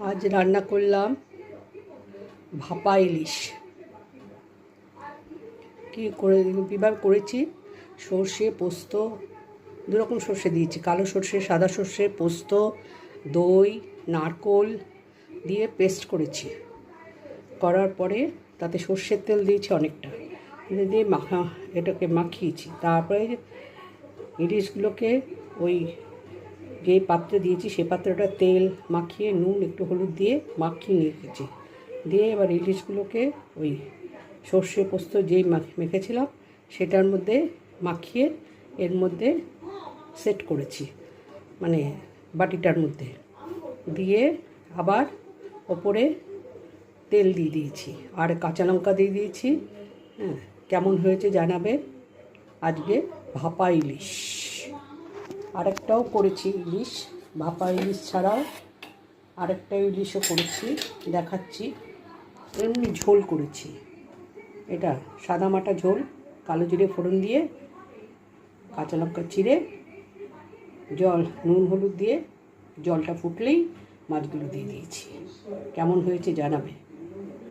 আজ রান্না করলাম ভাপা ইলিশ। কীভাবে করেছি, সর্ষে পোস্ত দুরকম সর্ষে দিয়েছি, কালো সর্ষে, সাদা সর্ষে, পোস্ত, দই, নারকোল দিয়ে পেস্ট করেছি। করার পরে তাতে সর্ষের তেল দিয়েছি অনেকটা, দিয়ে এটাকে মাখিয়েছি। তারপরে ইলিশগুলোকে ওই যে পাত্রে দিয়েছি সে পাত্রটা তেল মাখিয়ে নুন একটু হলুদ দিয়ে মাখিয়ে নিয়েছি। দিয়ে এবার ইলিশগুলোকে ওই সর্ষে পোস্ত যেই মেখেছিলাম সেটার মধ্যে মাখিয়ে এর মধ্যে সেট করেছি, মানে বাটিটার মধ্যে দিয়ে আবার ওপরে তেল দিয়ে দিয়েছি আর কাঁচা লঙ্কা দিয়ে দিয়েছি। কেমন হয়েছে জানাবে। আজকে ভাপা ইলিশ। আরেকটাও করেছি ইলিশ, ভাপা ইলিশ ছাড়াও আরেকটা ইলিশও করেছি, দেখাচ্ছি। এমনি ঝোল করেছি, এটা সাদামাটা ঝোল, কালো জিরে ফোড়ন দিয়ে কাঁচা লঙ্কা চিড়ে জল নুন হলুদ দিয়ে জলটা ফুটলেই মাছগুলো দিয়ে দিয়েছি। কেমন হয়েছে জানাবে।